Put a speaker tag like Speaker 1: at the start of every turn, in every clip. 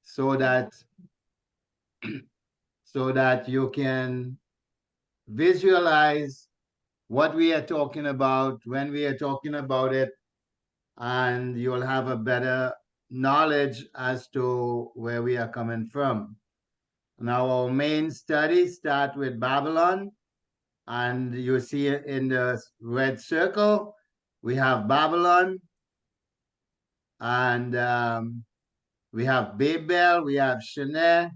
Speaker 1: so that so that you can visualize what we are talking about when we are talking about it, and you'll have a better knowledge as to where we are coming from. Now, our main study start with Babylon, and you see it in the red circle. We have Babylon, and we have Babel, we have Shinar,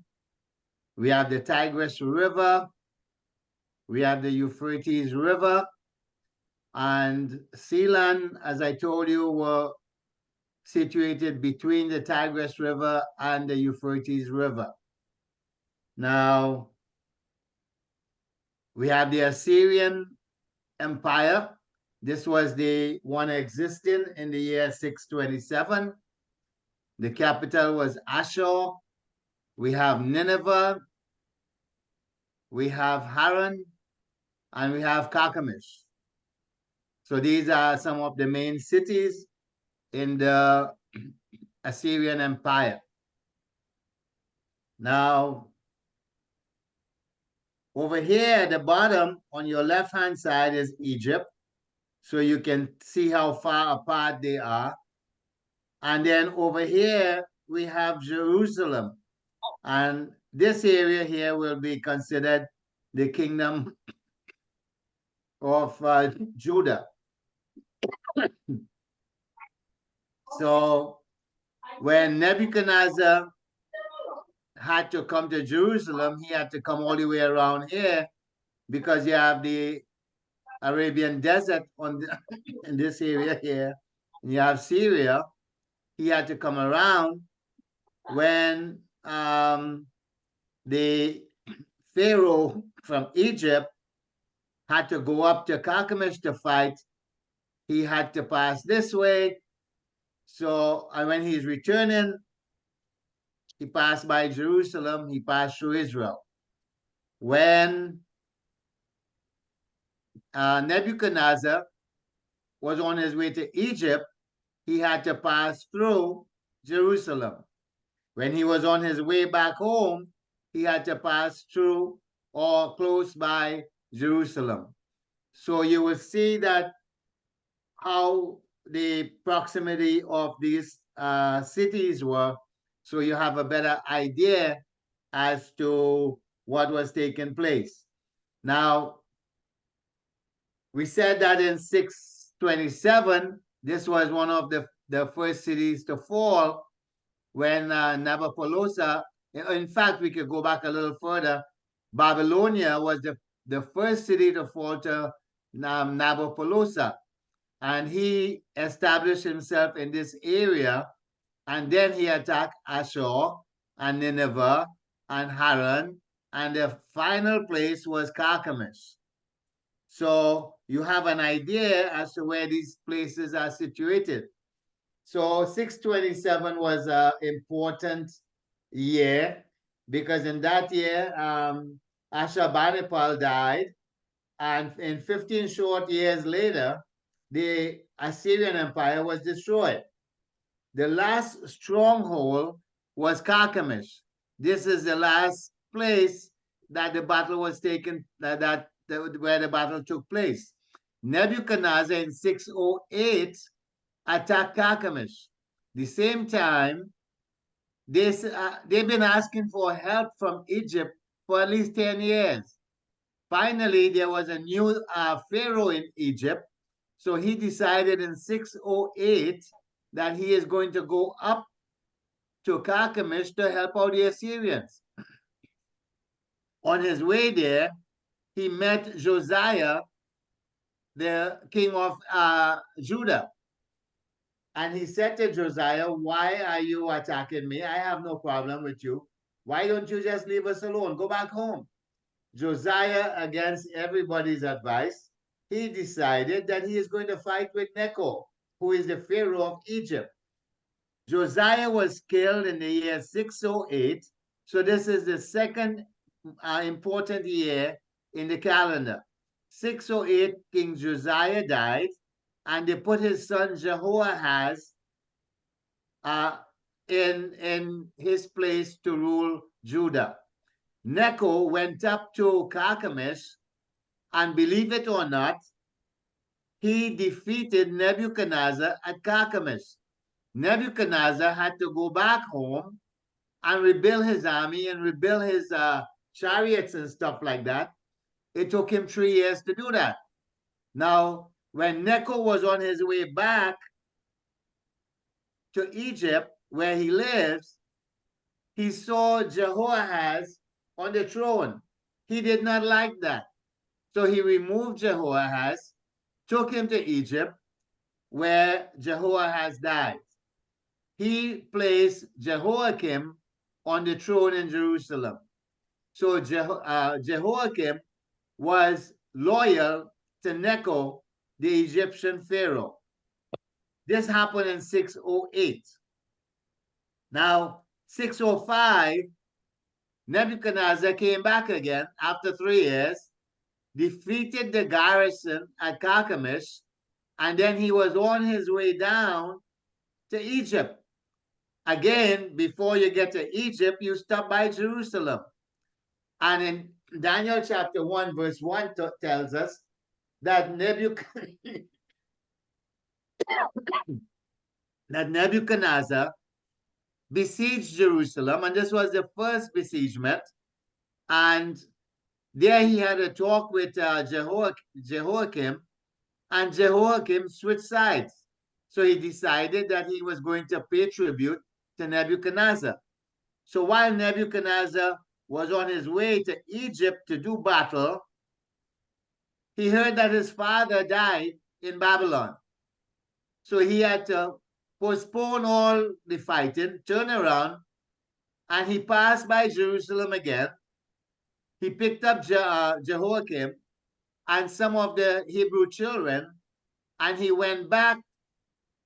Speaker 1: we have the Tigris River, we have the Euphrates River, and Ceylon, as I told you, were situated between the Tigris River and the Euphrates River. Now, we have the Assyrian Empire. This was the one existing in the year 627. The capital was Ashur. We have Nineveh, we have Haran, and we have Carchemish. So these are some of the main cities in the Assyrian Empire. Now, over here at the bottom on your left-hand side is Egypt. So you can see how far apart they are. And then over here, we have Jerusalem. And this area here will be considered the kingdom of Judah. So when Nebuchadnezzar had to come to Jerusalem, he had to come all the way around here because you have the Arabian desert on the, in this area here. And you have Syria. He had to come around when the Pharaoh from Egypt had to go up to Carchemish to fight. He had to pass this way. So when he's returning, he passed by Jerusalem. He passed through Israel. When Nebuchadnezzar was on his way to Egypt, he had to pass through Jerusalem. When he was on his way back home, he had to pass through or close by Jerusalem. So you will see that how the proximity of these cities were, so you have a better idea as to what was taking place. Now, we said that in 627, this was one of the first cities to fall when Nabopolassar, in fact, we could go back a little further. Babylonia was the first city to fall to Nabopolassar. And he established himself in this area, and then he attacked Ashur and Nineveh and Haran, and the final place was Carchemish. So you have an idea as to where these places are situated. So 627 was an important year because in that year, Ashurbanipal died, and in 15 short years later, the Assyrian Empire was destroyed. The last stronghold was Carchemish. This is the last place that the battle was taken, where the battle took place. Nebuchadnezzar in 608 attacked Carchemish. The same time, they've been asking for help from Egypt for at least 10 years. Finally, there was a new pharaoh in Egypt, so he decided in 608 that he is going to go up to Carchemish to help out the Assyrians. On his way there, he met Josiah, the king of Judah. And he said to Josiah, "Why are you attacking me? I have no problem with you. Why don't you just leave us alone? Go back home." Josiah, against everybody's advice, he decided that he is going to fight with Necho, who is the Pharaoh of Egypt. Josiah was killed in the year 608, so this is the second important year in the calendar. 608, King Josiah died, and they put his son Jehoahaz in his place to rule Judah. Necho went up to Carchemish, and believe it or not, he defeated Nebuchadnezzar at Carchemish. Nebuchadnezzar had to go back home and rebuild his army and rebuild his chariots and stuff like that. It took him 3 years to do that. Now, when Necho was on his way back to Egypt, where he lives, he saw Jehoahaz on the throne. He did not like that. So he removed Jehoahaz, took him to Egypt, where Jehoahaz died. He placed Jehoiakim on the throne in Jerusalem. So Jehoiakim was loyal to Necho, the Egyptian pharaoh. This happened in 608. Now, 605, Nebuchadnezzar came back again after 3 years, defeated the garrison at Carchemish, and then he was on his way down to Egypt. Again, before you get to Egypt, you stop by Jerusalem. And in Daniel chapter 1, verse 1 tells us that Nebuchadnezzar besieged Jerusalem, and this was the first besiegement. And there he had a talk with Jehoiakim, and Jehoiakim switched sides. So he decided that he was going to pay tribute to Nebuchadnezzar. So while Nebuchadnezzar was on his way to Egypt to do battle, he heard that his father died in Babylon. So he had to postpone all the fighting, turn around, and he passed by Jerusalem again. He picked up Jehoiakim and some of the Hebrew children, and he went back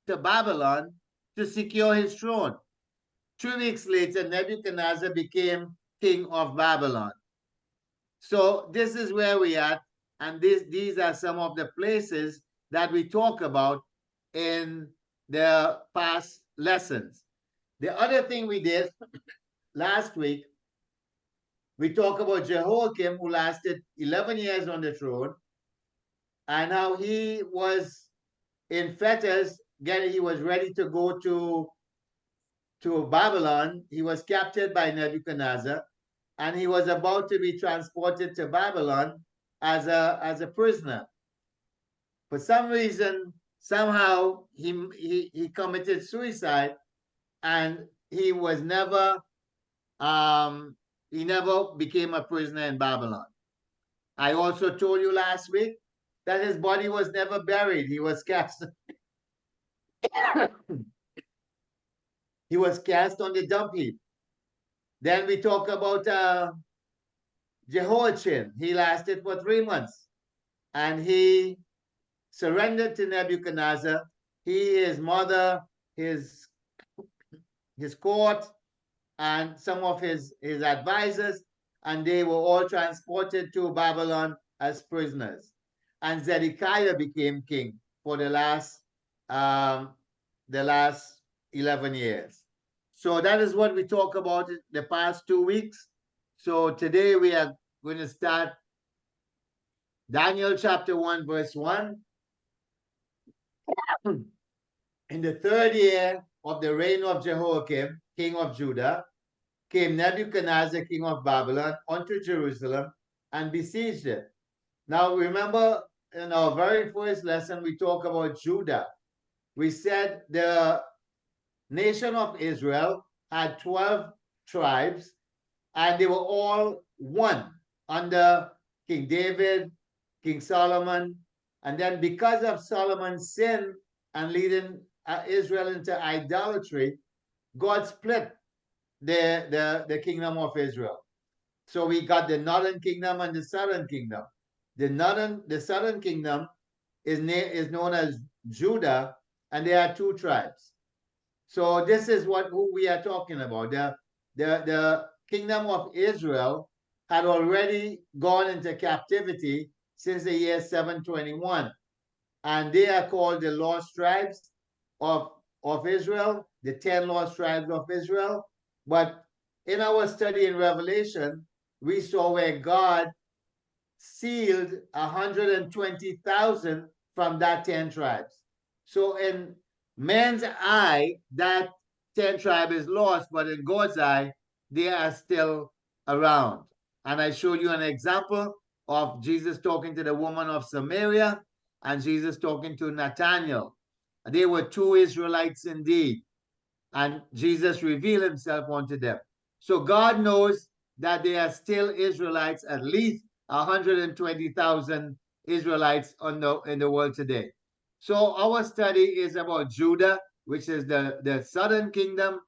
Speaker 1: to Babylon to secure his throne. 3 weeks later, Nebuchadnezzar became king of Babylon. So this is where we are, and these are some of the places that we talk about in the past lessons. The other thing we did last week, we talked about Jehoiakim, who lasted 11 years on the throne, and how he was in fetters. He was ready to go to Babylon. He was captured by Nebuchadnezzar, and he was about to be transported to Babylon as a prisoner. For some reason, somehow he committed suicide, and he was never he never became a prisoner in Babylon. I also told you last week that his body was never buried. He was cast he was cast on the dump heap. Then we talk about Jehoiachin. He lasted for 3 months, and he surrendered to Nebuchadnezzar. He, his mother, his court, and some of his advisors, and they were all transported to Babylon as prisoners. And Zedekiah became king for the last 11 years. So that is what we talk about the past 2 weeks. So today we are going to start Daniel chapter 1, verse 1. In the 3rd year of the reign of Jehoiakim, king of Judah, came Nebuchadnezzar, king of Babylon, unto Jerusalem and besieged it. Now remember, in our very first lesson, we talked about Judah. We said the nation of Israel had 12 tribes, and they were all one under King David, King Solomon. And then because of Solomon's sin and leading Israel into idolatry, God split the kingdom of Israel. So we got the northern kingdom and the southern kingdom. The southern kingdom is known as Judah, and there are 2 tribes. So this is who we are talking about. The kingdom of Israel had already gone into captivity since the year 721, and they are called the lost tribes of of Israel, the 10 lost tribes of Israel. But in our study in Revelation, we saw where God sealed 120,000 from that 10 tribes. So in man's eye, that 10 tribe is lost, but in God's eye, they are still around. And I showed you an example of Jesus talking to the woman of Samaria and Jesus talking to Nathanael. They were two Israelites indeed, and Jesus revealed himself unto them. So God knows that there are still Israelites, at least 120,000 Israelites in the world today. So our study is about Judah, which is the southern kingdom,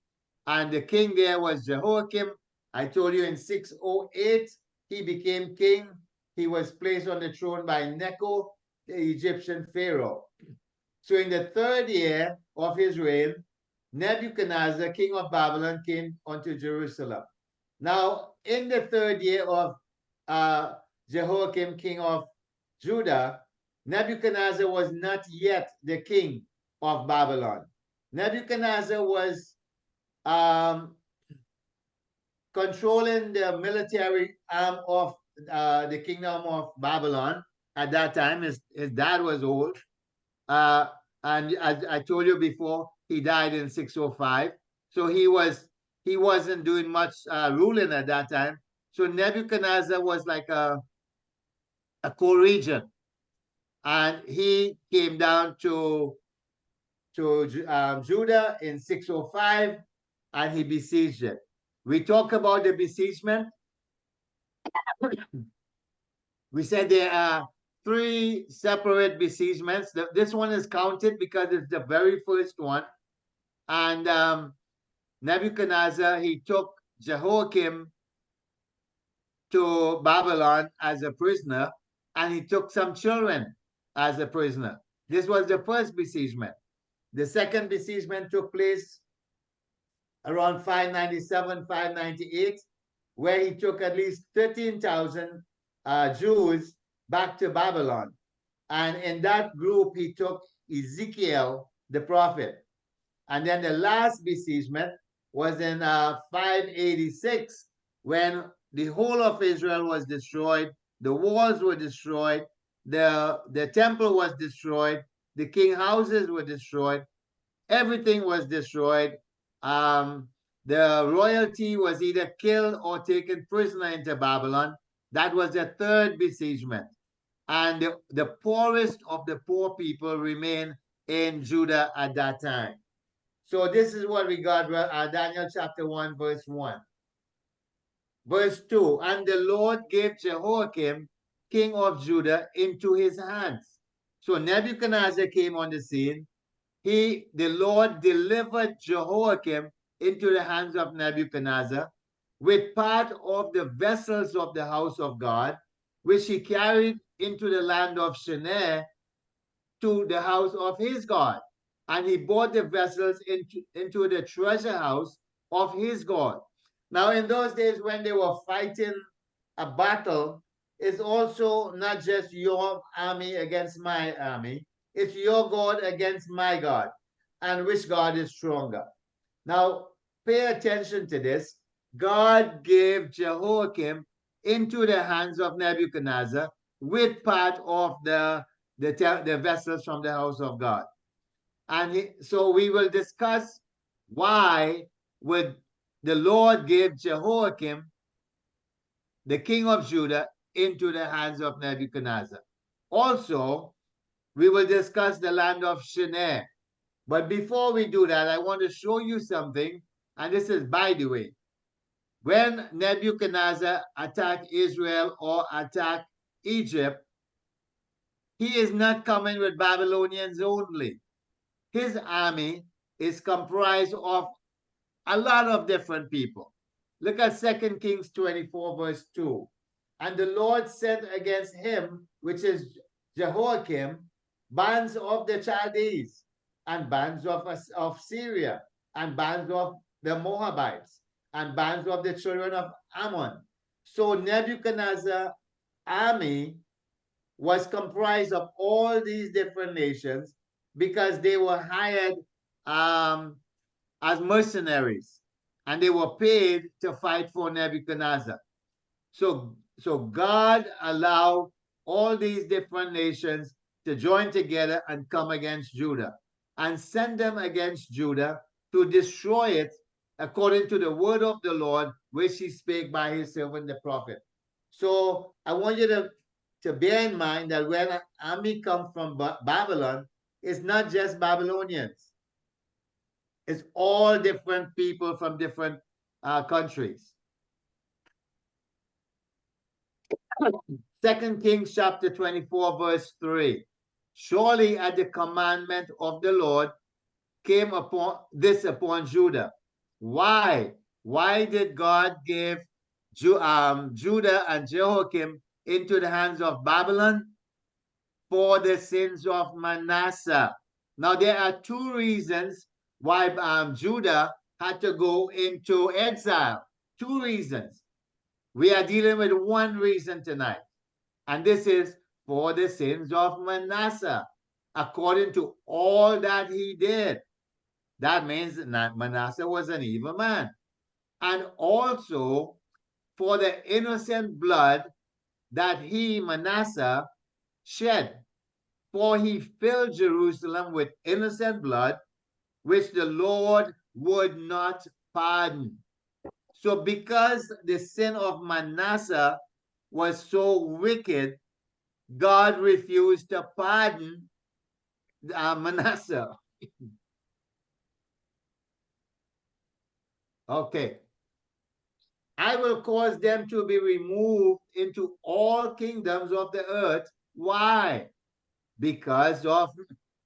Speaker 1: and the king there was Jehoiakim. I told you in 608 he became king. He was placed on the throne by Necho, the Egyptian pharaoh. So in the third year of his reign, Nebuchadnezzar, king of Babylon, came unto Jerusalem. Now, in the third year of Jehoiakim, king of Judah, Nebuchadnezzar was not yet the king of Babylon. Nebuchadnezzar was controlling the military arm of the kingdom of Babylon. At that time, his dad was old. And as I told you before, he died in 605. So he wasn't doing much ruling at that time. So Nebuchadnezzar was like a co-regent, and he came down to Judah in 605, and he besieged it. We talk about the besiegement. We said there are three separate besiegements. This one is counted because it's the very first one. And Nebuchadnezzar, he took Jehoiakim to Babylon as a prisoner, and he took some children as a prisoner. This was the first besiegement. The second besiegement took place around 597, 598, where he took at least 13,000 Jews back to Babylon. And in that group, he took Ezekiel, the prophet. And then the last besiegement was in 586, when the whole of Israel was destroyed, the walls were destroyed, the temple was destroyed, the king houses were destroyed, everything was destroyed. The royalty was either killed or taken prisoner into Babylon. That was the third besiegement. And the poorest of the poor people remained in Judah at that time. So this is what we got, Daniel chapter 1, verse 1. Verse 2, and the Lord gave Jehoiakim, king of Judah, into his hands. So Nebuchadnezzar came on the scene. The Lord delivered Jehoiakim into the hands of Nebuchadnezzar with part of the vessels of the house of God, which he carried into the land of Shinar to the house of his God. And he brought the vessels into the treasure house of his God. Now, in those days when they were fighting a battle, it's also not just your army against my army. It's your God against my God. And which God is stronger? Now, pay attention to this. God gave Jehoiakim into the hands of Nebuchadnezzar with part of the vessels from the house of God. And so we will discuss why would the Lord give Jehoiakim, the king of Judah, into the hands of Nebuchadnezzar. Also, we will discuss the land of Shinar. But before we do that, I want to show you something. And this is by the way. When Nebuchadnezzar attacked Israel or attacked Egypt, he is not coming with Babylonians only. His army is comprised of a lot of different people. Look at 2 Kings 24, verse 2. And the Lord sent against him, which is Jehoiakim, bands of the Chaldees, and bands of Syria, and bands of the Moabites, and bands of the children of Ammon. So Nebuchadnezzar's army was comprised of all these different nations because they were hired um, as mercenaries, and they were paid to fight for Nebuchadnezzar. So God allowed all these different nations to join together and come against Judah and send them against Judah to destroy it according to the word of the Lord, which he spake by his servant the prophet. So I want you to bear in mind that when an army comes from Babylon, it's not just Babylonians. It's all different people from different countries. Second Kings chapter 24, verse 3. Surely at the commandment of the Lord came upon Judah. Why? Why did God give Judah and Jehoiakim into the hands of Babylon? For the sins of Manasseh. Now there are two reasons why Judah had to go into exile. Two reasons. We are dealing with one reason tonight. And this is for the sins of Manasseh, according to all that he did. That means that Manasseh was an evil man. And also for the innocent blood that he, Manasseh, shed. For he filled Jerusalem with innocent blood, which the Lord would not pardon. So because the sin of Manasseh was so wicked, God refused to pardon Manasseh. Okay. I will cause them to be removed into all kingdoms of the earth. Why? Because of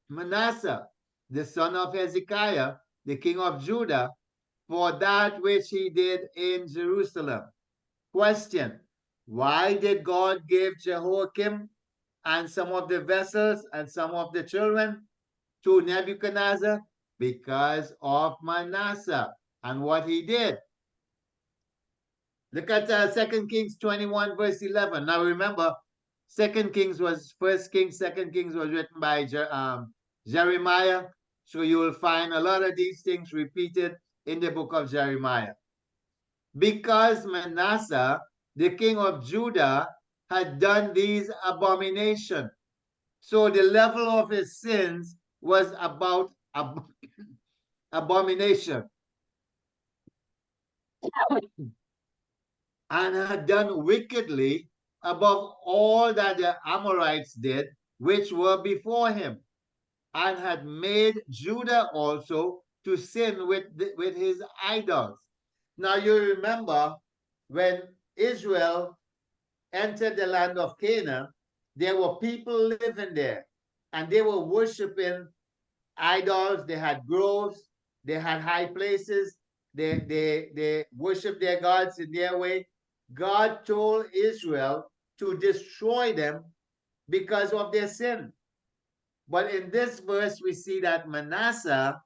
Speaker 1: Manasseh, the son of Hezekiah, the king of Judah, for that which he did in Jerusalem. Question: why did God give Jehoiakim and some of the vessels and some of the children to Nebuchadnezzar? Because of Manasseh and what he did. Look at 2 Kings 21, verse 11. Now remember, 2 Kings was, 1 Kings, 2 Kings was written by Jeremiah. So you will find a lot of these things repeated in the book of Jeremiah. Because Manasseh, the king of Judah, had done these abominations. So the level of his sins was about abomination. And had done wickedly above all that the Amorites did, which were before him, and had made Judah also to sin with his idols. Now you remember when Israel entered the land of Canaan, there were people living there, and they were worshiping idols. They had groves, they had high places, they worshiped their gods in their way. God told Israel to destroy them because of their sin. But in this verse, we see that Manasseh,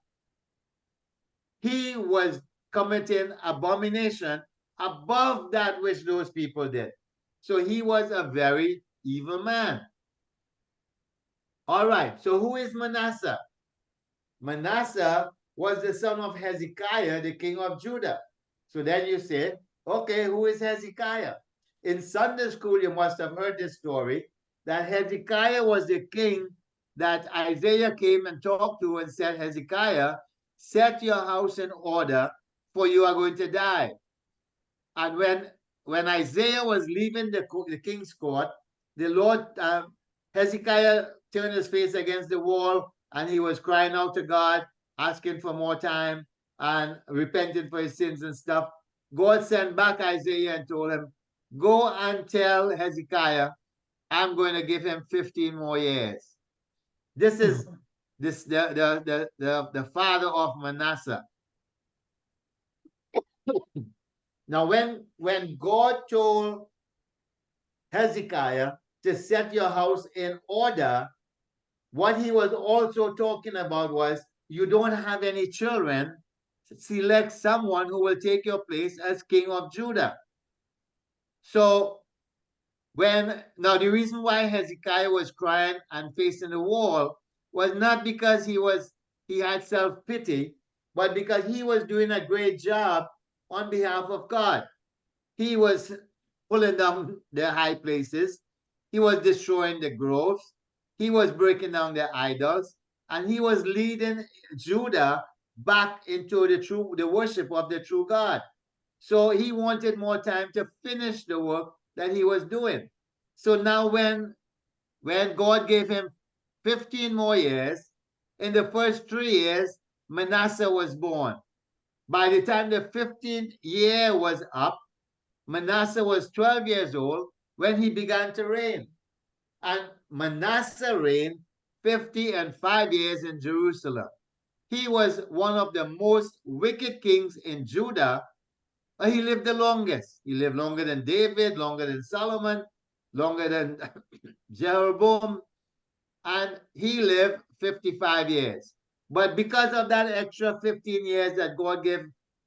Speaker 1: he was committing abomination above that which those people did. So he was a very evil man. All right, so who is Manasseh? Manasseh was the son of Hezekiah, the king of Judah. So then you say, okay, who is Hezekiah? In Sunday school, you must have heard this story that Hezekiah was the king that Isaiah came and talked to and said, Hezekiah, set your house in order, for you are going to die. And when Isaiah was leaving the king's court, the Lord, Hezekiah turned his face against the wall and he was crying out to God, asking for more time and repenting for his sins and stuff. God sent back Isaiah and told him, go and tell Hezekiah, I'm going to give him 15 more years. This is the father of Manasseh. Now, when God told Hezekiah to set your house in order, what he was also talking about was you don't have any children, select someone who will take your place as king of Judah. So now the reason why Hezekiah was crying and facing the wall was not because he was he had self-pity, but because he was doing a great job on behalf of God. He was pulling down the high places. He was destroying the groves. He was breaking down the idols. And he was leading Judah back into the worship of the true God. So he wanted more time to finish the work that he was doing. So now when God gave him 15 more years, in the first 3 years, Manasseh was born. By the time the 15th year was up, Manasseh was 12 years old when he began to reign. And Manasseh reigned 50 and 5 years in Jerusalem. He was one of the most wicked kings in Judah. He lived the longest. He lived longer than David, longer than Solomon, longer than Jeroboam, and he lived 55 years. But because of that extra 15 years that God gave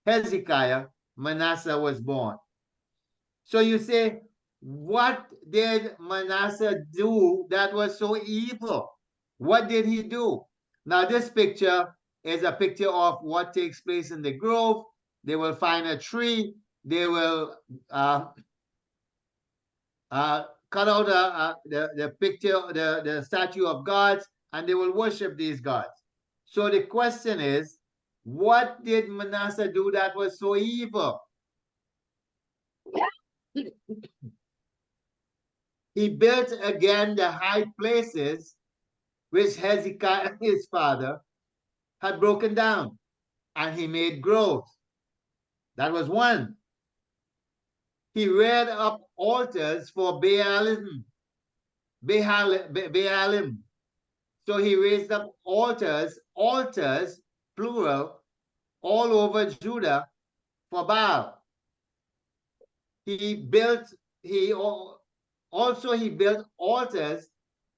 Speaker 1: Hezekiah, Manasseh was born. So you say, what did Manasseh do that was so evil? What did he do? Now, this picture is a picture of what takes place in the grove. They will find a tree. They will cut out the picture, the statue of gods, and they will worship these gods. So the question is, what did Manasseh do that was so evil? He built again the high places which Hezekiah, his father, had broken down, and he made groves. That was one. He reared up altars for Baalim. So he raised up altars, plural, all over Judah for Baal. He built, he also he built altars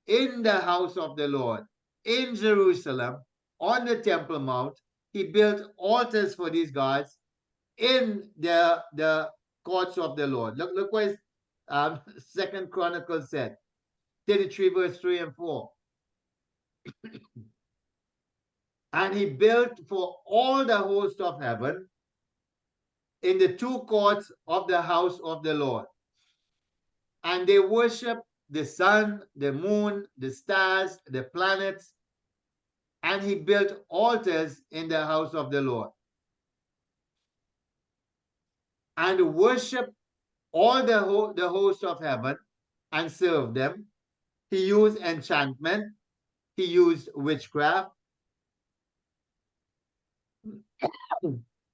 Speaker 1: in the house of the Lord, in Jerusalem, on the Temple Mount. He built altars for these gods in the courts of the Lord. Look what Second Chronicles said, 33 verse 3 and 4. And he built for all the host of heaven in the two courts of the house of the Lord. And they worship the sun, the moon, the stars, the planets. And he built altars in the house of the Lord. And worship all the host of heaven and serve them. He used enchantment. He used witchcraft.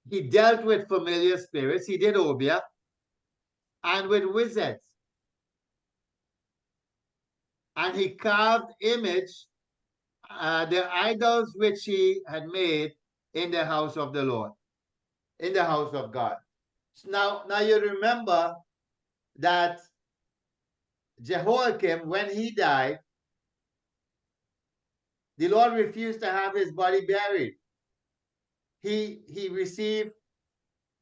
Speaker 1: He dealt with familiar spirits. He did Obia. And with wizards. And he carved the idols which he had made in the house of the Lord, in the house of God. Now you remember that Jehoiakim, when he died, the Lord refused to have his body buried. He received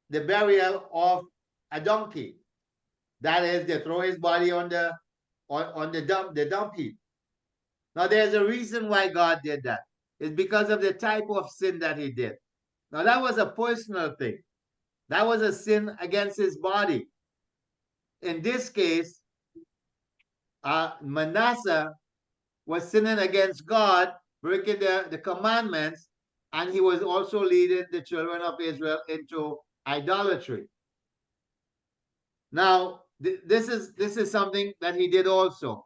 Speaker 1: the burial of a donkey. That is, they throw his body on the dump heap. Now there's a reason why God did that. It's because of the type of sin that he did. Now that was a personal thing. That was a sin against his body. In this case, Manasseh was sinning against God, breaking the commandments, and he was also leading the children of Israel into idolatry. Now, this is something that he did also.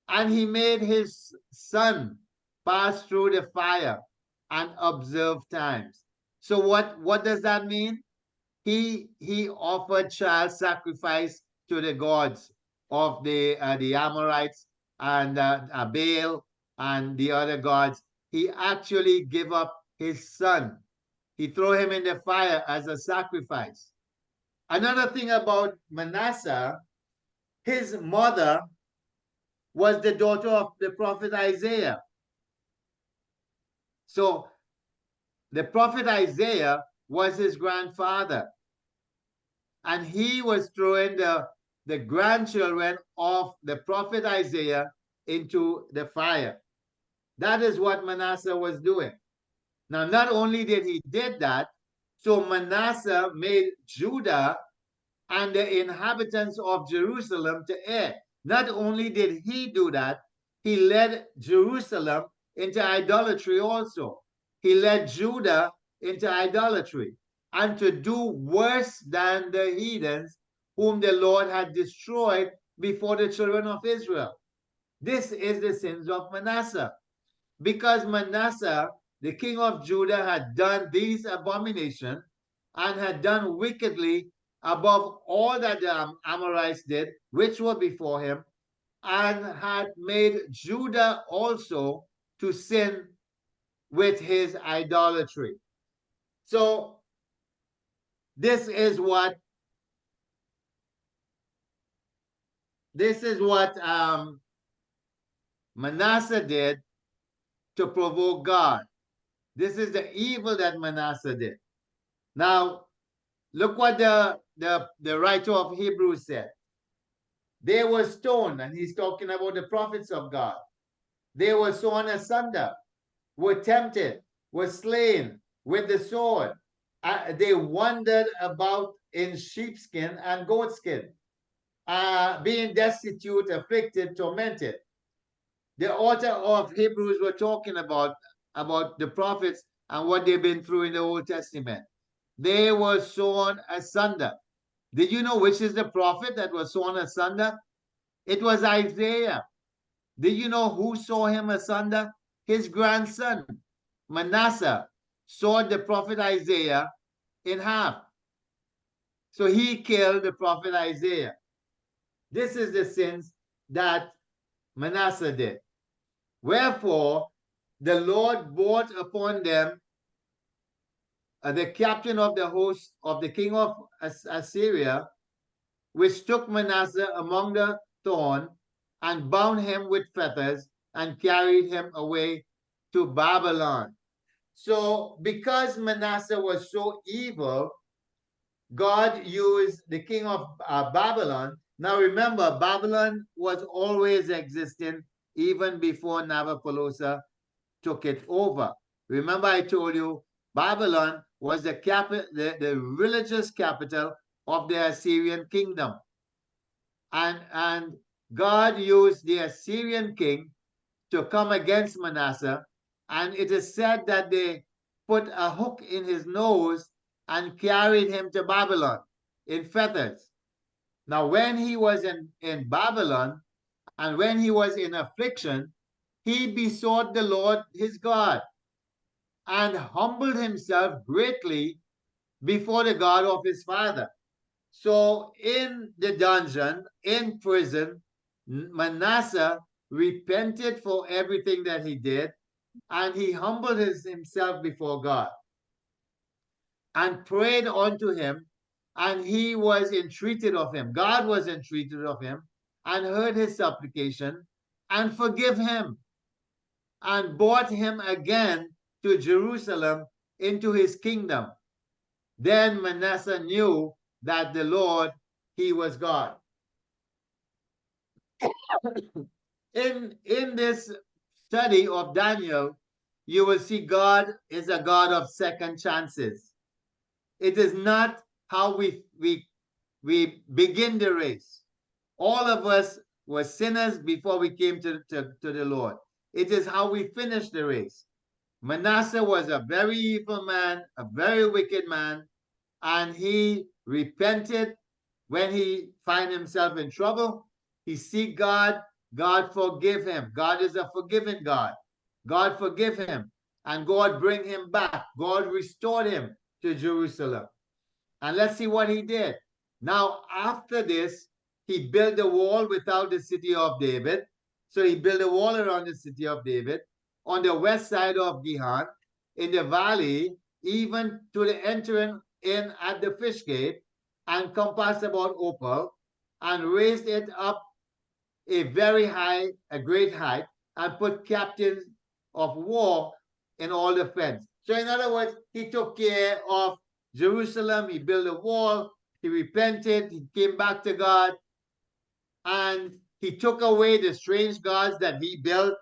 Speaker 1: And he made his son pass through the fire and observe times. So what does that mean? He offered child sacrifice to the gods of the Amorites and Baal and the other gods. He actually gave up his son. He threw him in the fire as a sacrifice. Another thing about Manasseh, his mother was the daughter of the prophet Isaiah. So the prophet Isaiah was his grandfather. And he was throwing the grandchildren of the prophet Isaiah into the fire. That is what Manasseh was doing. Now, not only did he did that, so Manasseh made Judah and the inhabitants of Jerusalem to err. Not only did he do that, he led Jerusalem into idolatry also. He led Judah into idolatry and to do worse than the heathens whom the Lord had destroyed before the children of Israel. This is the sins of Manasseh. Because Manasseh, the king of Judah, had done these abominations and had done wickedly above all that the Amorites did, which were before him, and had made Judah also to sin with his idolatry. So this is what Manasseh did to provoke God. This is the evil that Manasseh did. Now, look what the writer of Hebrews said. They were stoned, and he's talking about the prophets of God. They were sawn asunder, were tempted, were slain with the sword. They wandered about in sheepskin and goatskin, being destitute, afflicted, tormented. The author of Hebrews were talking about the prophets and what they've been through in the Old Testament. They were sawn asunder. Did you know which is the prophet that was sawn asunder? It was Isaiah. Did you know who saw him asunder? His grandson, Manasseh, sawed the prophet Isaiah in half. So he killed the prophet Isaiah. This is the sins that Manasseh did. Wherefore, the Lord brought upon them the captain of the host of the king of Assyria, which took Manasseh among the thorn and bound him with fetters and carried him away to Babylon. So, because Manasseh was so evil, God used the king of Babylon. Now, remember, Babylon was always existing even before Nabopolassar took it over. Remember, I told you Babylon was the religious capital of the Assyrian kingdom. And God used the Assyrian king to come against Manasseh, and it is said that they put a hook in his nose and carried him to Babylon in fetters. Now, when he was in Babylon and when he was in affliction, he besought the Lord his God and humbled himself greatly before the God of his father. So in the dungeon, in prison, Manasseh repented for everything that he did, and he humbled himself before God and prayed unto him, and he was entreated of him. God was entreated of him and heard his supplication and forgive him and brought him again to Jerusalem into his kingdom. Then Manasseh knew that the Lord, he was God. In this study of Daniel, you will see God is a God of second chances. It is not how we begin the race. All of us were sinners before we came to the Lord. It is how we finish the race. Manasseh was a very evil man, a very wicked man, and he repented when he find himself in trouble. He seek God. God forgive him. God is a forgiving God. God forgive him, and God bring him back. God restored him to Jerusalem. And let's see what he did. Now, after this, he built a wall without the city of David. So he built a wall around the city of David on the west side of Gihon, in the valley, even to the entering in at the fish gate, and compassed about Opal, and raised it up a very high, a great height, and put captains of war in all the fence. So in other words, he took care of Jerusalem, he built a wall, he repented, he came back to God, and he took away the strange gods that he built,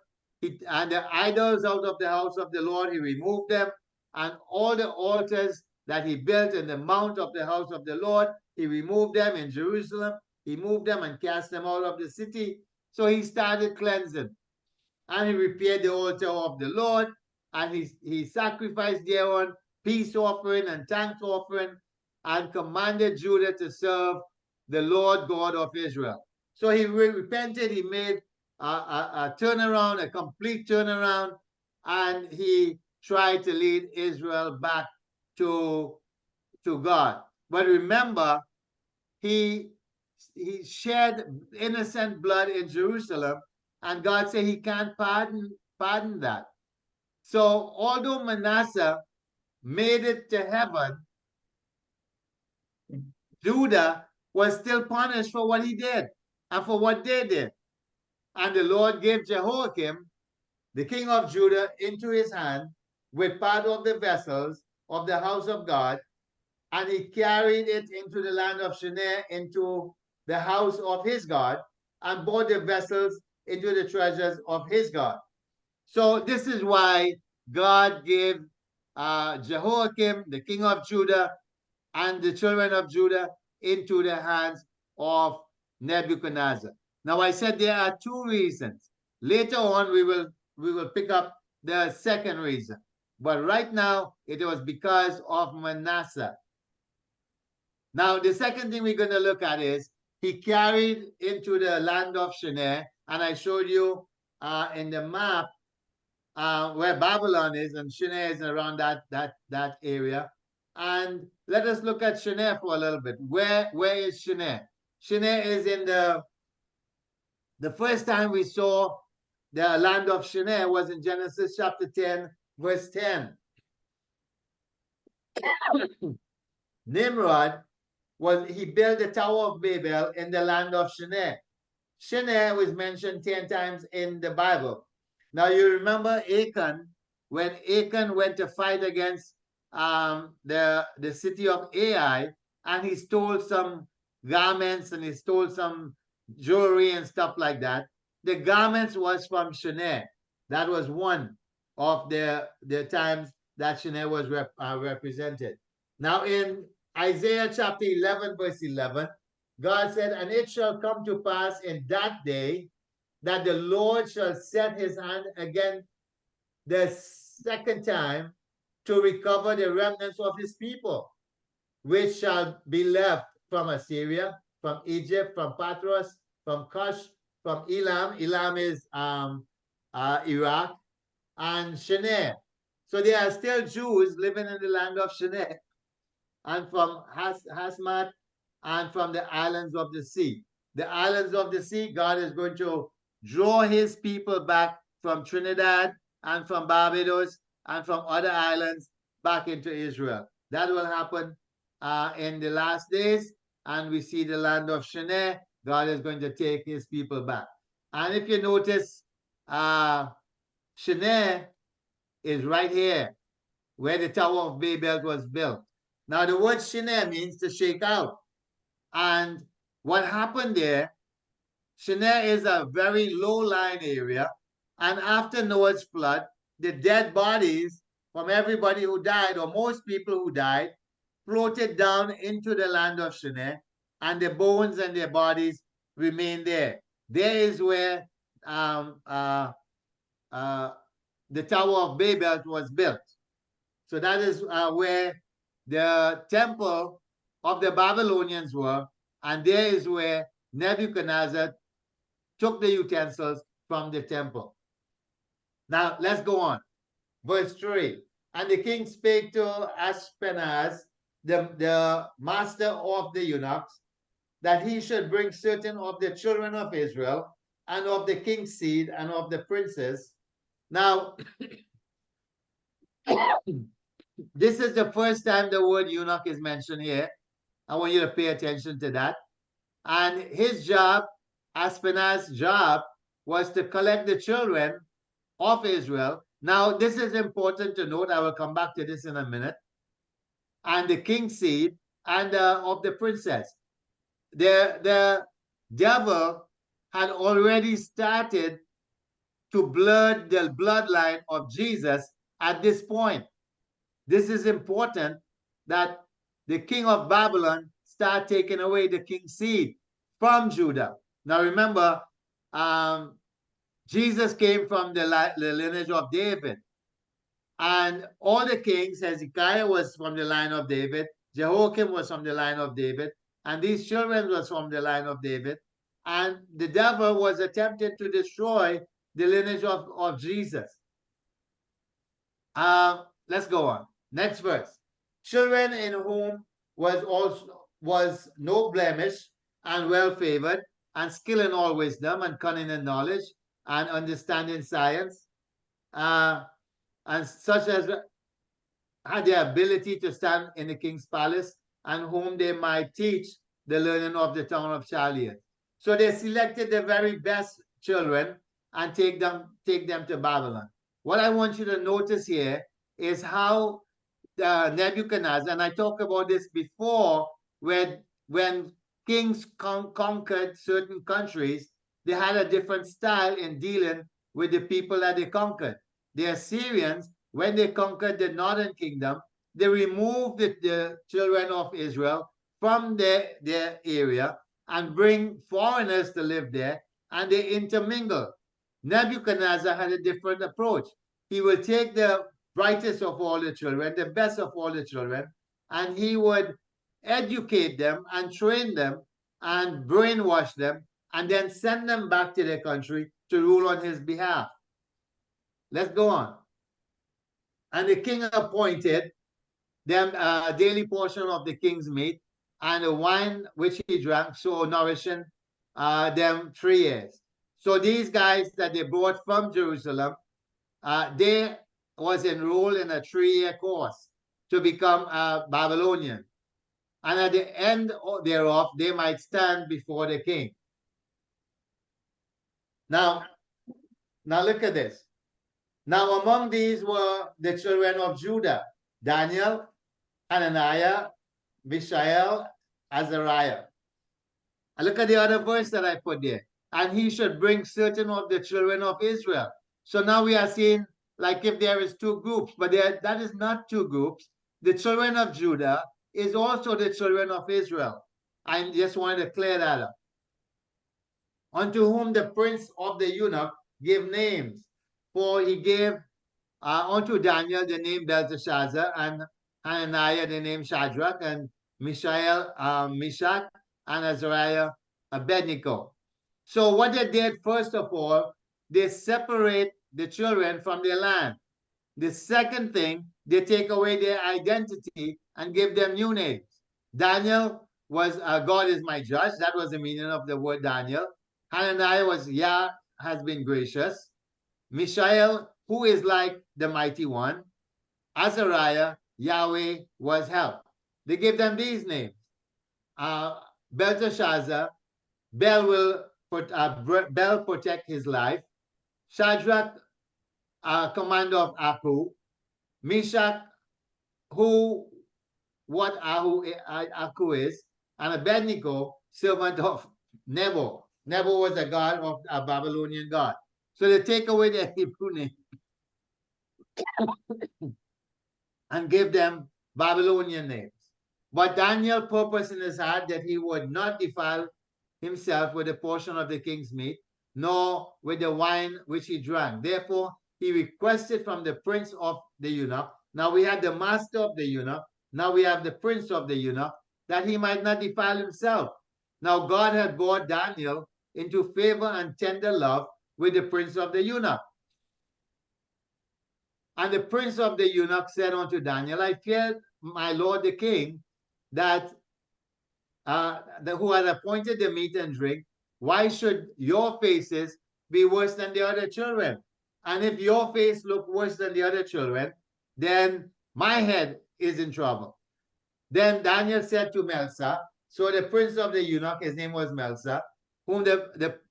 Speaker 1: and the idols out of the house of the Lord, he removed them, and all the altars that he built in the mount of the house of the Lord, he removed them in Jerusalem. He moved them and cast them out of the city. So he started cleansing. And he repaired the altar of the Lord, and he sacrificed thereon peace offering and thanks offering, and commanded Judah to serve the Lord God of Israel. So he repented, he made a turnaround, a complete turnaround, and he tried to lead Israel back to, to God. But remember, he he shed innocent blood in Jerusalem, and God said he can't pardon that. So although Manasseh made it to heaven, Judah was still punished for what he did and for what they did. And the Lord gave Jehoiakim, the king of Judah, into his hand with part of the vessels of the house of God, and he carried it into the land of Shinar, into the house of his God, and brought the vessels into the treasures of his God. So this is why God gave Jehoiakim, the king of Judah, and the children of Judah into the hands of Nebuchadnezzar. Now I said there are two reasons. Later on we will pick up the second reason. But right now it was because of Manasseh. Now, the second thing we're going to look at is he carried into the land of Shinar, and I showed you in the map where Babylon is, and Shinar is around that area. And let us look at Shinar for a little bit. Where is Shinar? Shinar is in the first time we saw the land of Shinar was in Genesis chapter 10, verse 10. Nimrod he built the Tower of Babel in the land of Shinar. Shinar was mentioned 10 times in the Bible. Now you remember Achan, when Achan went to fight against the city of Ai, and he stole some garments and he stole some jewelry and stuff like that. The garments was from Shinar. That was one of the times that Shinar was represented. Now in Isaiah chapter 11, verse 11, God said, and it shall come to pass in that day that the Lord shall set his hand again the second time to recover the remnants of his people, which shall be left from Assyria, from Egypt, from Patros, from Cush, from Elam. Elam is Iraq, and Shinar. So there are still Jews living in the land of Shinar, and from Hasmat, and from the islands of the sea. The islands of the sea, God is going to draw his people back from Trinidad and from Barbados and from other islands back into Israel. That will happen in the last days, and we see the land of Shinar. God is going to take his people back. And if you notice, Shinar is right here, where the Tower of Babel was built. Now, the word Shinar means to shake out. And what happened there, Shinar is a very low-lying area. And after Noah's flood, the dead bodies from everybody who died, or most people who died, floated down into the land of Shinar, and the bones and their bodies remained there. There is where the Tower of Babel was built. So that is where the temple of the Babylonians were, and there is where Nebuchadnezzar took the utensils from the temple. Now, let's go on. Verse 3. And the king spake to Ashpenaz, the master of the eunuchs, that he should bring certain of the children of Israel, and of the king's seed, and of the princes. Now, this is the first time the word eunuch is mentioned here. I want you to pay attention to that. And his job, Ashpenaz's job, was to collect the children of Israel. Now, this is important to note. I will come back to this in a minute. And the king's seed, and of the princess. The devil had already started to blur the bloodline of Jesus at this point. This is important, that the king of Babylon start taking away the king's seed from Judah. Now remember, um, Jesus came from the lineage of David. And all the kings, Hezekiah was from the line of David, Jehoiakim was from the line of David, and these children was from the line of David. And the devil was attempting to destroy the lineage of Jesus. Let's go on. Next verse. Children in whom was no blemish, and well favored, and skill in all wisdom, and cunning in knowledge, and understanding science, uh, and such as had the ability to stand in the king's palace, and whom they might teach the learning of the tongue of Chaldeans. So they selected the very best children and take them to Babylon. What I want you to notice here is how Nebuchadnezzar, and I talked about this before, when kings conquered certain countries, they had a different style in dealing with the people that they conquered. The Assyrians, when they conquered the northern kingdom, they removed the children of Israel from their area and bring foreigners to live there, and they intermingle. Nebuchadnezzar had a different approach. He will take the brightest of all the children, the best of all the children, and he would educate them and train them and brainwash them and then send them back to their country to rule on his behalf. Let's go on. And the king appointed them a daily portion of the king's meat and the wine which he drank, so nourishing them 3 years. So these guys that they brought from Jerusalem, they was enrolled in a 3-year course to become a Babylonian. And at the end thereof, they might stand before the king. Now look at this. Now among these were the children of Judah: Daniel, Hananiah, Mishael, Azariah. And look at the other verse that I put there. And he should bring certain of the children of Israel. So now we are seeing like if there is two groups, but that is not two groups. The children of Judah is also the children of Israel. I just wanted to clear that up. Unto whom the prince of the eunuch gave names, for he gave unto Daniel the name Belteshazzar, and Hananiah the name Shadrach, and Mishael, Meshach, and Azariah, Abednego. So what they did, first of all, they separate the children from their land. The second thing, they take away their identity and give them new names. Daniel was God is my judge. That was the meaning of the word Daniel. Hananiah was Yah has been gracious. Mishael, who is like the mighty one. Azariah, Yahweh was help. They give them these names. Belteshazzar, Bel will Bel protect his life. Shadrach, commander of Aku. Meshach, who what Aku is, and Abednego, servant of Nebo. Nebo was a god of a Babylonian god. So they take away their Hebrew name and give them Babylonian names. But Daniel purposed in his heart that he would not defile himself with a portion of the king's meat, nor with the wine which he drank. Therefore, he requested from the prince of the eunuch. Now we have the master of the eunuch. Now we have the prince of the eunuch, that he might not defile himself. Now God had brought Daniel into favor and tender love with the prince of the eunuch. And the prince of the eunuch said unto Daniel, I fear my lord the king, that who had appointed the meat and drink. Why should your faces be worse than the other children? And if your face look worse than the other children, then my head is in trouble. Then Daniel said to Melsa, so the prince of the eunuch, his name was Melsa, whom the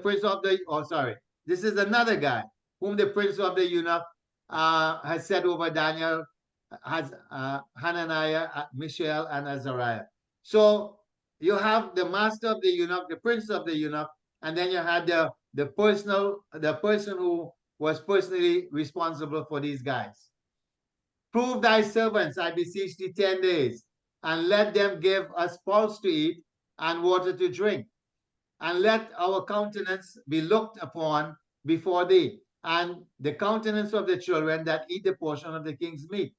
Speaker 1: prince of the, oh sorry, this is another guy, whom the prince of the eunuch has set over Daniel, has Hananiah, Mishael, and Azariah. So you have the master of the eunuch, the prince of the eunuch, and then you had the person who was personally responsible for these guys. Prove thy servants, I beseech thee, 10 days, and let them give us pulse to eat and water to drink. And let our countenance be looked upon before thee, and the countenance of the children that eat the portion of the king's meat,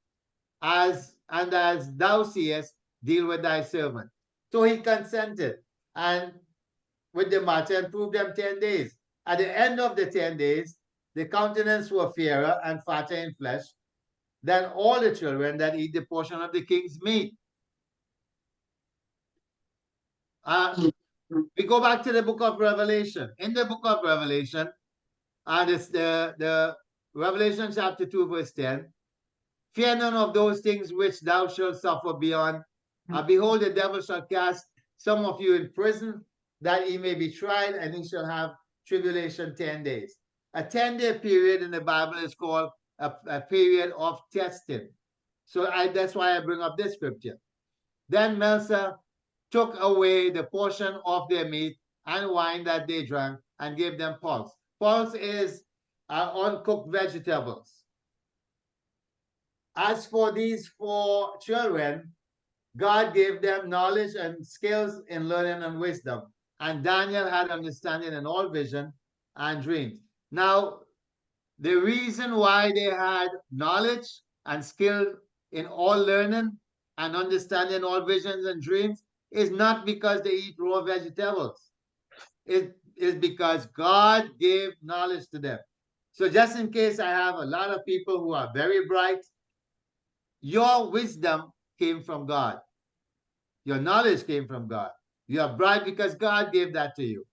Speaker 1: as thou seest, deal with thy servant. So he consented, and with the matter, and proved them 10 days. At the end of the 10 days, the countenance were fairer and fatter in flesh than all the children that eat the portion of the king's meat. We go back to the book of Revelation. In the book of Revelation, and it's the Revelation chapter 2, verse 10. Fear none of those things which thou shalt suffer beyond. Behold, the devil shall cast some of you in prison, that he may be tried, and he shall have tribulation 10 days. A 10-day period in the Bible is called a period of testing. So that's why I bring up this scripture. Then Melsa took away the portion of their meat and wine that they drank, and gave them pulse. Pulse is uncooked vegetables. As for these 4 children, God gave them knowledge and skills in learning and wisdom. And Daniel had understanding in all vision and dreams. Now, the reason why they had knowledge and skill in all learning and understanding all visions and dreams is not because they eat raw vegetables. It is because God gave knowledge to them. So just in case I have a lot of people who are very bright, your wisdom came from God. Your knowledge came from God. You are bright because God gave that to you.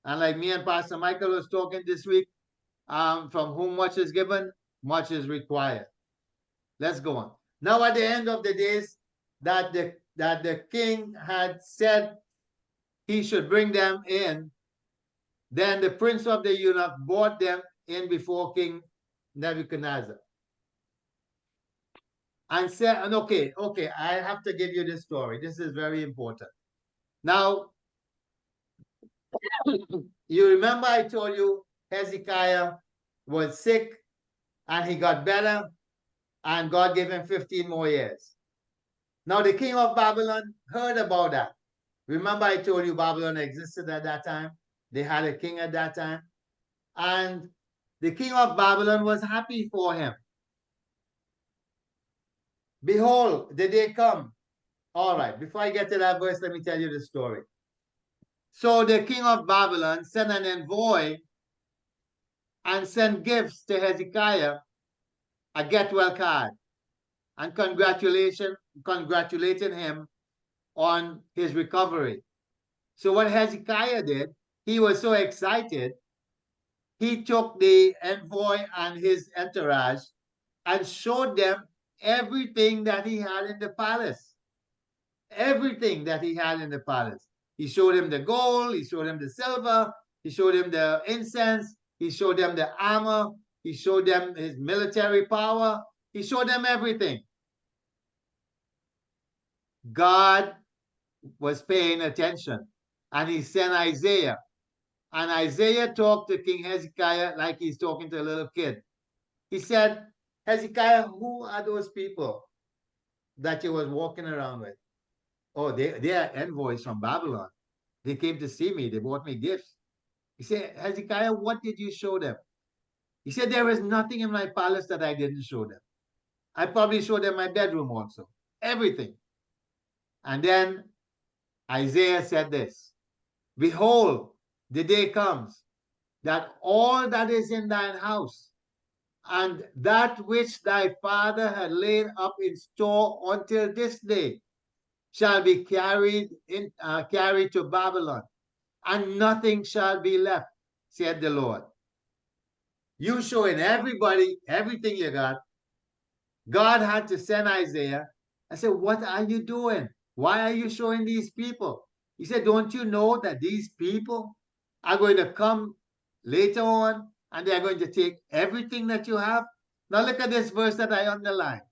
Speaker 1: And like me and Pastor Michael was talking this week, from whom much is given, much is required. Let's go on. Now at the end of the days that the king had said he should bring them in, then the prince of the eunuch brought them in before King Nebuchadnezzar. And said, and okay, I have to give you this story. This is very important. Now, you remember I told you Hezekiah was sick and he got better and God gave him 15 more years. Now, the king of Babylon heard about that. Remember I told you Babylon existed at that time? They had a king at that time. And the king of Babylon was happy for him. Behold, the day come. All right, before I get to that verse, let me tell you the story. So the king of Babylon sent an envoy and sent gifts to Hezekiah, a get well card, and congratulating him on his recovery. So what Hezekiah did, he was so excited, he took the envoy and his entourage and showed them everything that he had in the palace. Everything that he had in the palace. He showed him the gold, he showed him the silver, he showed him the incense, he showed them the armor, he showed them his military power, he showed them everything. God was paying attention, and he sent Isaiah. And Isaiah talked to King Hezekiah like he's talking to a little kid. He said, Hezekiah, who are those people that you was walking around with? Oh, they are envoys from Babylon. They came to see me. They brought me gifts. He said, Hezekiah, what did you show them? He said, there is nothing in my palace that I didn't show them. I probably showed them my bedroom also. Everything. And then Isaiah said this, behold, the day comes that all that is in thine house and that which thy father had laid up in store until this day shall be carried to Babylon, and nothing shall be left, said the Lord. You showing everybody everything you got. God had to send Isaiah. I said, what are you doing? Why are you showing these people? He said, don't you know that these people are going to come later on and they're going to take everything that you have? Now look at this verse that I underlined.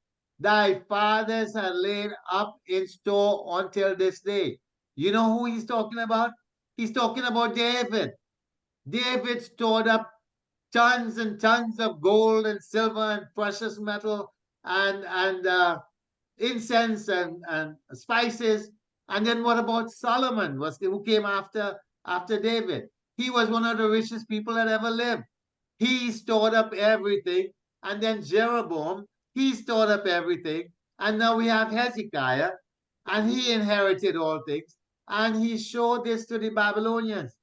Speaker 1: Thy fathers are laid up in store until this day. You know who he's talking about? He's talking about David. David stored up tons and tons of gold and silver and precious metal and incense and spices. And then what about Solomon? Who came after David? He was one of the richest people that ever lived. He stored up everything. And then Jeroboam, he stored up everything. And now we have Hezekiah, and he inherited all things. And he showed this to the Babylonians.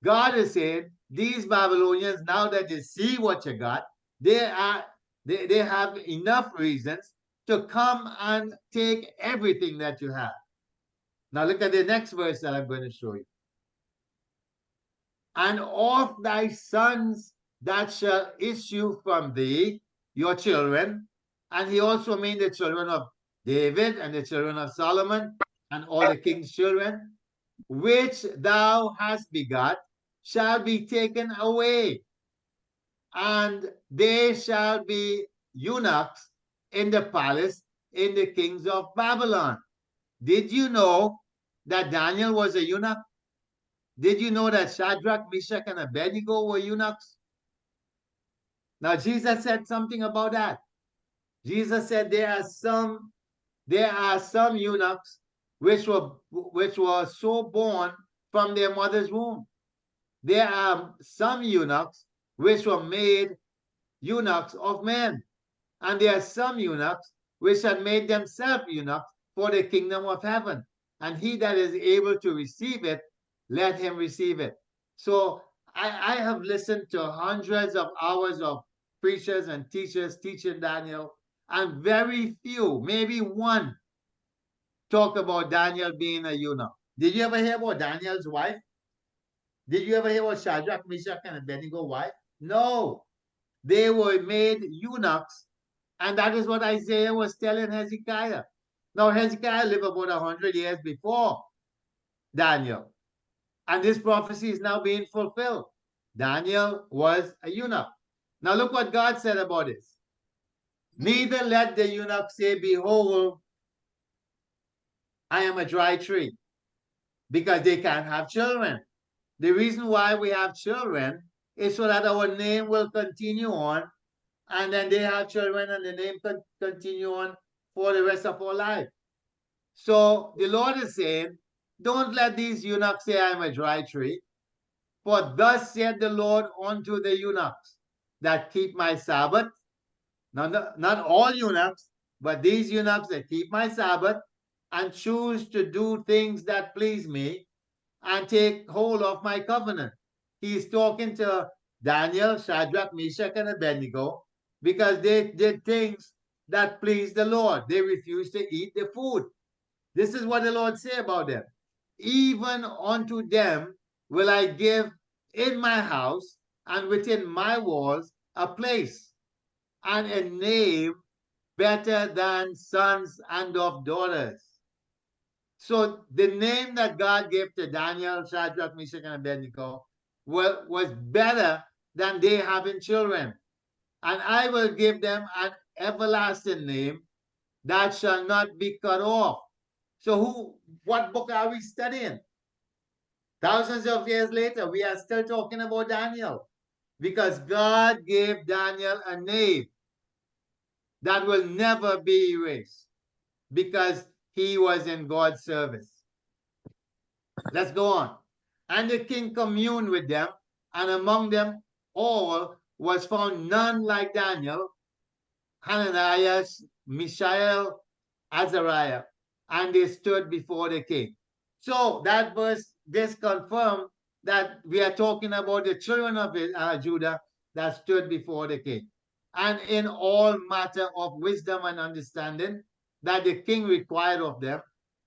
Speaker 1: God is saying, these Babylonians, now that they see what you got, they are they have enough reasons to come and take everything that you have. Now look at the next verse that I'm going to show you. And of thy sons that shall issue from thee, your children, and he also mean the children of David and the children of Solomon and all the king's children, which thou hast begot, shall be taken away, and they shall be eunuchs in the palace in the kings of Babylon. Did you know that Daniel was a eunuch? Did you know that Shadrach, Meshach, and Abednego were eunuchs? Now Jesus said something about that. Jesus said there are some eunuchs which were so born from their mother's womb. There are some eunuchs which were made eunuchs of men. And there are some eunuchs which had made themselves eunuchs for the kingdom of heaven. And he that is able to receive it, let him receive it. So I have listened to hundreds of hours of preachers and teachers teaching Daniel, and very few, maybe one, talk about Daniel being a eunuch. Did you ever hear about Daniel's wife? Did you ever hear about Shadrach, Meshach, and Abednego's wife? No. They were made eunuchs, and that is what Isaiah was telling Hezekiah. Now, Hezekiah lived about 100 years before Daniel, and this prophecy is now being fulfilled. Daniel was a eunuch. Now, look what God said about this. Neither let the eunuch say, behold, I am a dry tree, because they can't have children. The reason why we have children is so that our name will continue on, and then they have children and the name can continue on for the rest of our life. So the Lord is saying, don't let these eunuchs say I'm a dry tree. For thus said the Lord unto the eunuchs that keep my Sabbath. Now, not all eunuchs, but these eunuchs that keep my Sabbath and choose to do things that please me and take hold of my covenant. He's talking to Daniel, Shadrach, Meshach, and Abednego because they did things that pleased the Lord. They refused to eat the food. This is what the Lord say about them. Even unto them will I give in my house and within my walls a place and a name better than sons and of daughters. So the name that God gave to Daniel, Shadrach, Meshach, and Abednego was better than they having children. And I will give them an everlasting name that shall not be cut off. So what book are we studying? Thousands of years later, we are still talking about Daniel because God gave Daniel a name that will never be erased because he was in God's service. Let's go on. And the king communed with them, and among them all was found none like Daniel, Hananiah, Mishael, Azariah, and they stood before the king. So that verse, this confirmed that we are talking about the children of Judah that stood before the king. And in all matter of wisdom and understanding that the king required of them,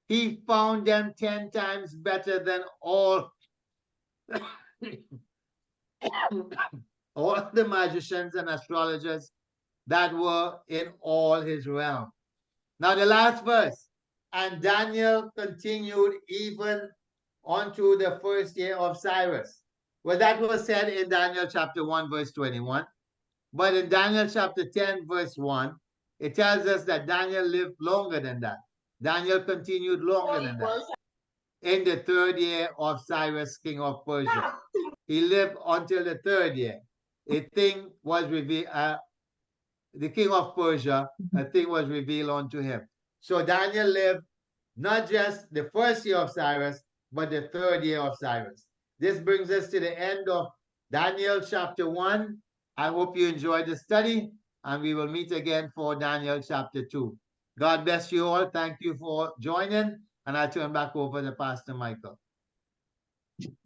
Speaker 1: he found them 10 times better than all all the magicians and astrologers that were in all his realm. Now the last verse, and Daniel continued even unto the first year of Cyrus. Well, that was said in Daniel chapter 1, verse 21. But in Daniel chapter 10, verse 1, it tells us that Daniel lived longer than that. Daniel continued longer than that. In the third year of Cyrus, king of Persia. He lived until the third year. A thing was revealed. the king of Persia, a thing was revealed unto him. So Daniel lived not just the first year of Cyrus, but the third year of Cyrus. This brings us to the end of Daniel chapter 1. I hope you enjoyed the study, and we will meet again for Daniel chapter 2. God bless you all. Thank you for joining, and I turn back over to Pastor Michael.